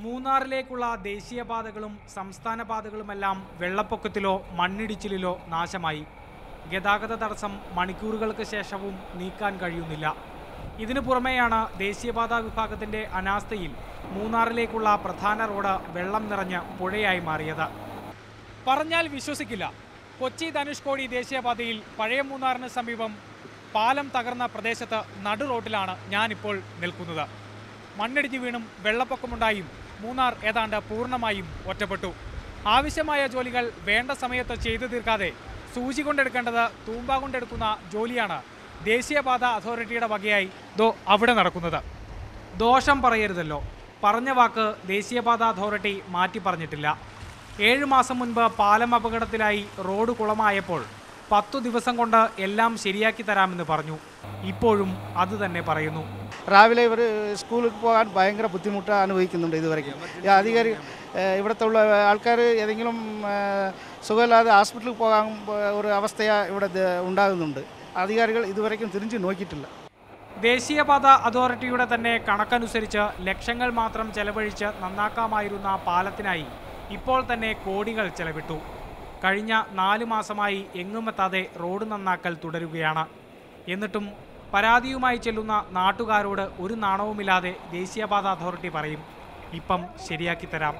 മൂന്നാറിലേക്കുള്ള ദേശീയപാതകളും സംസ്ഥാന പാതകളുമെല്ലാം വെള്ളപ്പൊക്കത്തിലോ മണ്ണിടിച്ചിലിലോ നാശമായി. ഗതാഗത തടസ്സം മണിക്കൂറുകൾക്ക് ശേഷവും നീക്കാൻ കഴിയുന്നില്ല. ഇതിനു പുറമെയാണ് ദേശീയപാതാ വിഭാഗത്തിന്റെ അനാസ്ഥയിൽ മൂന്നാറിലേക്കുള്ള പ്രധാന റോഡ് വെള്ളം നിറഞ്ഞ് പുഴയായി മാറിയത്. പറഞ്ഞാൽ വിശ്വസിക്കില്ല, കൊച്ചി ധനുഷ്കോടി ദേശീയപാതയിൽ പഴയ മൂന്നാറിന് സമീപം പാലം തകർന്ന പ്രദേശത്ത് നടു റോഡിലാണ് ഞാനിപ്പോൾ നിൽക്കുന്നത്. മണ്ണിടിഞ്ഞു വീണും വെള്ളപ്പൊക്കമുണ്ടായും മൂന്നാർ ഏതാണ്ട് പൂർണ്ണമായും ഒറ്റപ്പെട്ടു. ആവശ്യമായ ജോലികൾ വേണ്ട സമയത്ത് ചെയ്തു തീർക്കാതെ സൂചി കൊണ്ടെടുക്കേണ്ടത് തൂമ്പ കൊണ്ടെടുക്കുന്ന ജോലിയാണ് ദേശീയപാത അതോറിറ്റിയുടെ വകയായി അവിടെ നടക്കുന്നത്. ദോഷം പറയരുതല്ലോ, പറഞ്ഞ വാക്ക് ദേശീയപാത അതോറിറ്റി മാറ്റി പറഞ്ഞിട്ടില്ല. 7 മാസം മുൻപ് പാലം അപകടത്തിലായി റോഡ് കുളമായപ്പോൾ 10 ദിവസം കൊണ്ട് എല്ലാം ശരിയാക്കി തരാമെന്ന് പറഞ്ഞു. ഇപ്പോഴും അത് തന്നെ പറയുന്നു. രാവിലെ ഇവർ സ്കൂളിൽ പോകാൻ ഭയങ്കര ബുദ്ധിമുട്ട് അനുഭവിക്കുന്നുണ്ട്. ഇതുവരെയ്ക്കും അധികാരി ഇവിടുത്തെ ഉള്ള ആൾക്കാർ ഏതെങ്കിലും സുഖമില്ലാതെ ഹോസ്പിറ്റലിൽ പോകാൻ ഒരു അവസ്ഥ ഇവിടെ ഉണ്ടാകുന്നുണ്ട്. അധികാരികൾ ഇതുവരെയ്ക്കും തിരിഞ്ഞു നോക്കിയിട്ടില്ല. ദേശീയപാത അതോറിറ്റിയുടെ തന്നെ കണക്കനുസരിച്ച് ലക്ഷങ്ങൾ മാത്രം ചെലവഴിച്ച് നന്നാക്കാമായിരുന്ന പാലത്തിനായി ഇപ്പോൾ തന്നെ കോടികൾ ചെലവിട്ടു. കഴിഞ്ഞ 4 മാസമായി എങ്ങുമെത്താതെ റോഡ് നന്നാക്കൽ തുടരുകയാണ്. എന്നിട്ടും പരാതിയുമായി ചെല്ലുന്ന നാട്ടുകാരോട് ഒരു നാണവുമില്ലാതെ ദേശീയപാത അതോറിറ്റി പറയും, ഇപ്പം ശരിയാക്കി തരാം.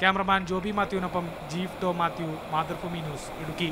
ക്യാമറമാൻ ജോബി മാത്യുവിനൊപ്പം ജീഫ് ടോ മാത്യു, മാതൃഭൂമി ന്യൂസ്, ഇടുക്കി.